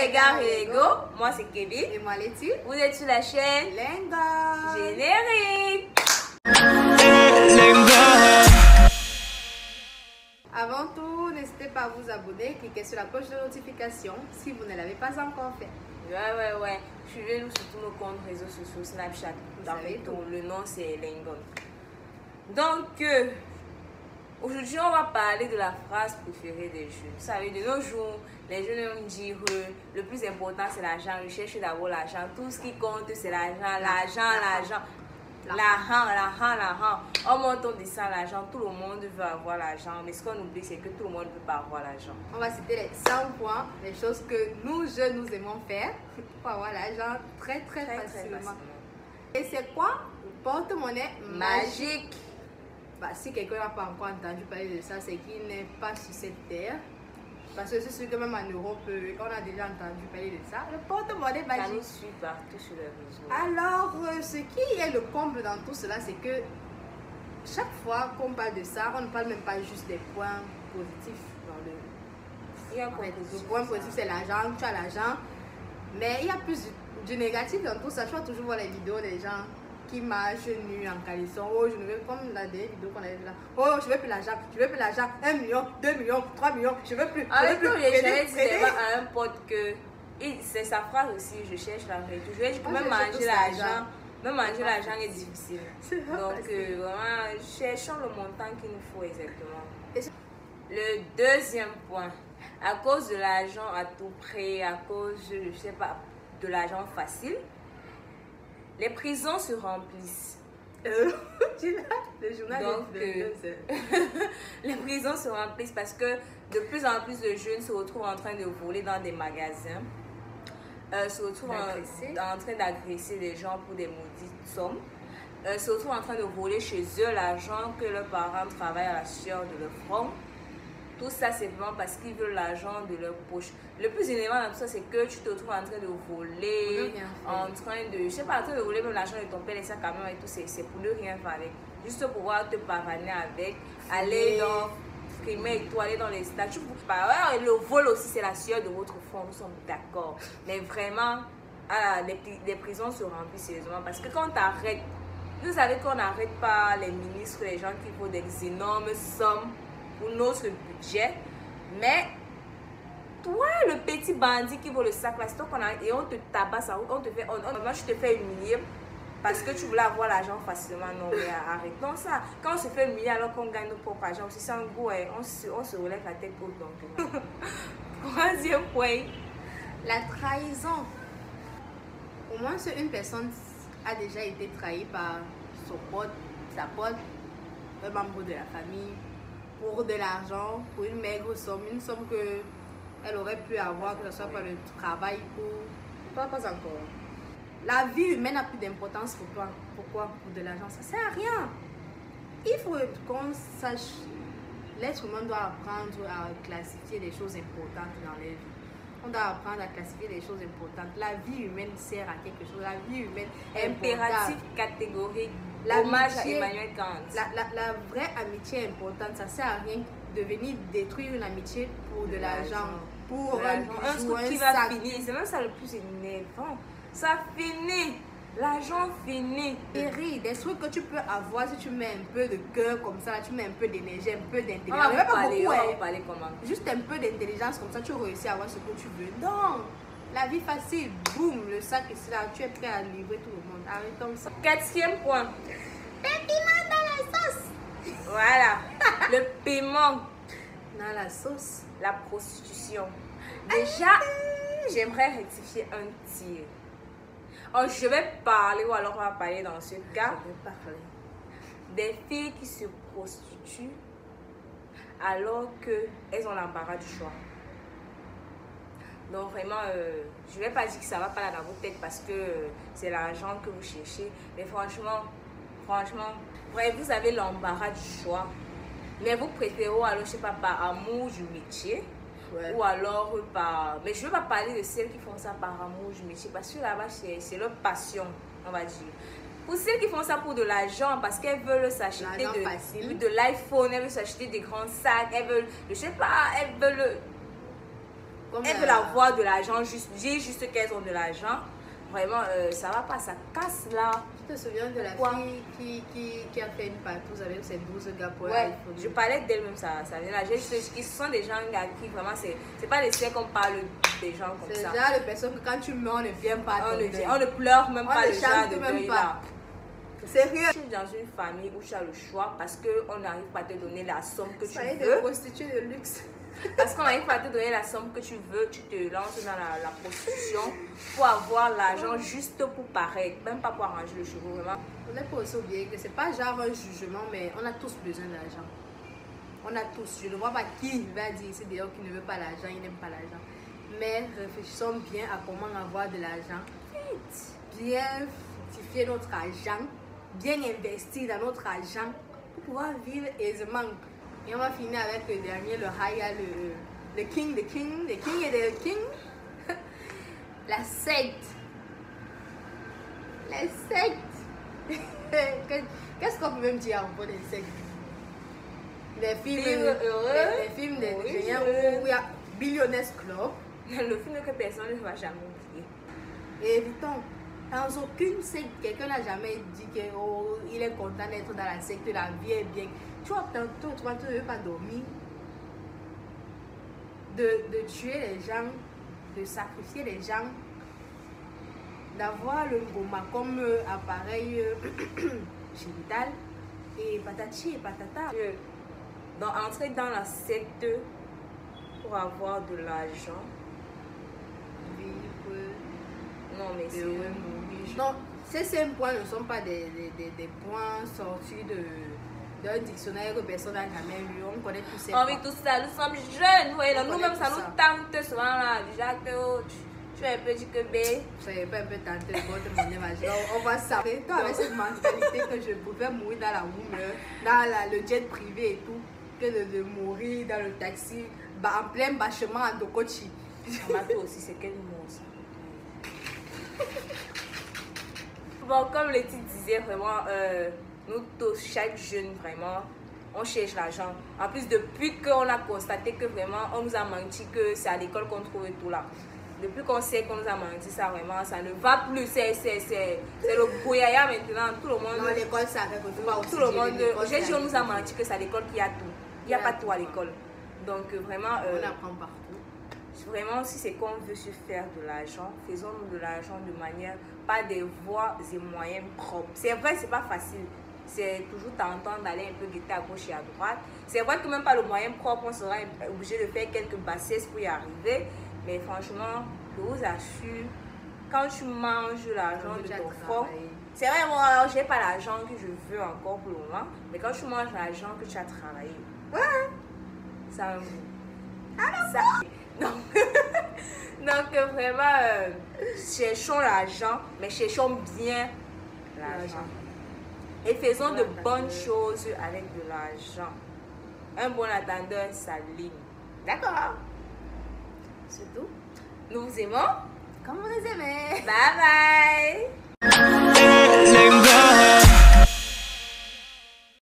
les gars et les go, moi c'est Kevin. Et moi Letty. Vous êtes sur la chaîne Lenga. Générique. Avant tout, n'hésitez pas à vous abonner, cliquez sur la cloche de notification si vous ne l'avez pas encore fait. Ouais. Suivez-nous sur tous nos comptes réseaux sociaux, Snapchat. Le nom c'est Lengon. Donc, aujourd'hui, on va parler de la phrase préférée des jeunes. Vous savez, de nos jours, les jeunes aiment dire le plus important c'est l'argent. Ils cherchent d'abord l'argent. Tout ce qui compte c'est l'argent. L'argent. On monte, on descend l'argent. Tout le monde veut avoir l'argent. Mais ce qu'on oublie, c'est que tout le monde ne peut pas avoir l'argent. On va citer les 100 points, les choses que nous, jeunes, nous aimons faire pour avoir l'argent très facilement. Et c'est quoi? Le porte-monnaie magique. Bah, si quelqu'un n'a pas encore entendu parler de ça, c'est qu'il n'est pas sur cette terre. Parce que c'est sûr que même en Europe, on a déjà entendu parler de ça. Le porte-monnaie magique. Ça nous suit partout sur les réseaux. Alors, ce qui est le comble dans tout cela, c'est que chaque fois qu'on parle de ça, on ne parle même pas juste des points positifs. Le point positif, c'est l'argent, tu as l'argent. Mais il y a plus du négatif dans tout ça. Tu vas toujours voir les vidéos des gens qui marchent nus en caleçon. Oh, je ne veux comme la dernière vidéo qu'on a vue là. Oh, je veux plus l'argent. 1 million, 2 millions, 3 millions. Je veux plus. J'avais dit à un pote que c'est sa phrase aussi. Je cherche l'argent. Je vais dire que même manger l'argent est difficile. Donc, vraiment, cherchons le montant qu'il nous faut exactement. Le deuxième point, à cause de l'argent à tout prix, à cause, je sais pas, de l'argent facile, les prisons se remplissent. Le journal. Donc, les prisons se remplissent parce que de plus en plus de jeunes se retrouvent en train de voler dans des magasins, se retrouvent en train d'agresser des gens pour des maudites sommes, se retrouvent en train de voler chez eux l'argent que leurs parents travaillent à la sueur de leur front. Tout ça, c'est vraiment parce qu'ils veulent l'argent de leur poche. Le plus énervant dans tout ça, c'est que tu te retrouves en train de voler, en train de voler même l'argent de ton père, les sacs à main et tout, c'est pour ne rien faire avec. Juste pour pouvoir te pavaner avec, aller dans frimer et tout, aller dans les statues. Le vol aussi, c'est la sueur de votre front, nous sommes d'accord. Mais vraiment, les prisons se remplissent sérieusement parce que quand tu arrêtes, vous savez qu'on n'arrête pas les ministres, les gens qui font des énormes sommes pour notre budget, mais toi, le petit bandit qui vaut le sac là, c'est toi qu'on a et on te tabasse, tu te fais humilier parce que tu voulais avoir l'argent facilement. Non, mais arrêtons ça. Quand on se fait humilier alors qu'on gagne notre propre argent, aussi c'est un goût, on se relève la tête haute. Donc, troisième point, la trahison. Au moins, une personne a déjà été trahie par son pote, sa pote, un membre de la famille, pour de l'argent, pour une maigre somme, une somme qu'elle aurait pu avoir, que ce soit par le travail ou pas encore. La vie humaine n'a plus d'importance pour toi. Pourquoi? Pour de l'argent, ça sert à rien. Il faut qu'on sache, l'être humain doit apprendre à classifier les choses importantes dans la vie. On doit apprendre à classifier les choses importantes. La vie humaine sert à quelque chose. La vie humaine est impératif catégorique. Hommage à Emmanuel Kant. La vraie amitié est importante. Ça ne sert à rien de venir détruire une amitié pour de l'argent. Pour un truc qui va finir. C'est même ça le plus énervant. Ça finit. L'argent finit. Des trucs que tu peux avoir si tu mets un peu de cœur comme ça, tu mets un peu d'énergie, un peu d'intelligence. On va parler comment? Juste un peu d'intelligence comme ça, tu réussis à avoir ce que tu veux. Non! La vie facile, boum, le sac est là, tu es prêt à livrer tout le monde. Arrêtons ça. Quatrième point. Le piment dans la sauce. Voilà. Le piment dans la sauce. La prostitution. Déjà, j'aimerais rectifier un tir. Oh, je vais parler, ou alors on va parler dans ce cas des filles qui se prostituent alors qu'elles ont l'embarras du choix. Donc vraiment, je ne vais pas dire que ça ne va pas là dans votre tête parce que c'est l'argent que vous cherchez. Mais franchement, vous avez l'embarras du choix. Mais vous préférez alors, je sais pas, par amour du métier. Ouais. Ou alors par... Mais je ne veux pas parler de celles qui font ça par amour du métier. Parce que là-bas, c'est leur passion, on va dire. Pour celles qui font ça pour de l'argent, parce qu'elles veulent s'acheter de l'iPhone, elles veulent s'acheter des grands sacs, elles veulent, je sais pas, elles veulent elles veulent avoir de l'argent, juste qu'elles ont de l'argent. Vraiment, ça va pas, ça casse là. Tu te souviens de la fille qui a fait une partouze avec ses 12 gars pour ouais, je parlais d'elle-même, ça vient là. Ce sont des gens qui vraiment, c'est pas les siècles qu'on parle des gens comme ça. C'est le genre de personnes que quand tu meurs, on ne vient pas. On ne pleure même pas le genre de deuil là. Sérieux? Je suis dans une famille où tu as le choix parce qu'on n'arrive pas à te donner la somme que tu veux. Des prostituées de luxe. Parce qu'on n'arrive pas à te donner la somme que tu veux, tu te lances dans la prostitution pour avoir l'argent juste pour paraître, même pas pour arranger le cheveu, vraiment. On n'est pas aussi oublié que c'est pas genre un jugement, mais on a tous besoin d'argent. On a tous. Je ne vois pas qui va dire ici d'ailleurs qui ne veut pas l'argent, il n'aime pas l'argent. Mais réfléchissons bien à comment avoir de l'argent. Bien fructifier notre argent, bien investir dans notre argent pour pouvoir vivre aisément. Et on va finir avec le dernier, le high, le king et the king. La secte. Les sectes. Qu'est-ce qu'on peut même dire à propos des sectes? Les films heureux. Les films des géniaux où il y a Billionaires Club. Le film que personne ne va jamais oublier. Et évitons. Dans aucune secte, quelqu'un n'a jamais dit qu'il est content d'être dans la secte, la vie est bien. Tu vois, tantôt, tu ne veux pas dormir. De tuer les gens, de sacrifier les gens, d'avoir le goma comme appareil génital, et patati et patata. Donc, entrer dans la secte pour avoir de l'argent. Vivre. Non, mais c'est non, ces 5 points ne sont pas des points sortis d'un dictionnaire que personne n'a jamais lu. On connaît tous ces points. Oui, tout ça, nous sommes jeunes. Nous-mêmes, ça nous tente souvent là. Déjà que tu es un peu du que B. Ça n'est pas un peu tenté de votre monnaie. On va s'arrêter. Toi, avec cette mentalité que je pouvais mourir dans la roue, dans le jet privé et tout, que de mourir dans le taxi, en plein bâchement à Dokochi. Amato aussi, c'est quel mot ça? Bon, comme le titre disait, vraiment, nous tous, chaque jeune, vraiment, on cherche l'argent. En plus, depuis qu'on a constaté que vraiment, on nous a menti, que c'est à l'école qu'on trouve tout là. Depuis qu'on sait qu'on nous a menti, ça vraiment, ça ne va plus. C'est le boyaya maintenant. Tout le monde. Non, l'école, ça fait que tout le monde. J'ai dit, on nous a menti que c'est à l'école qu'il y a tout. Il n'y a pas tout à l'école. Donc, vraiment. On apprend partout. Vraiment, si c'est qu'on veut se faire de l'argent, faisons-nous de l'argent de manière, pas des voies et moyens propres. C'est vrai, c'est pas facile. C'est toujours tentant d'aller un peu guetter à gauche et à droite. C'est vrai que même pas le moyen propre, on sera obligé de faire quelques bassesses pour y arriver. Mais franchement, je vous assure, quand tu manges l'argent de ton front, c'est vrai, moi, alors j'ai pas l'argent que je veux encore pour le moment, mais quand tu manges l'argent que tu as travaillé, ouais, ça donc vraiment, cherchons l'argent, mais cherchons bien l'argent. Et faisons de bonnes choses avec de l'argent. Un bon attendeur s'aligne. D'accord? C'est tout. Nous vous aimons. Comme vous les aimez. Bye bye.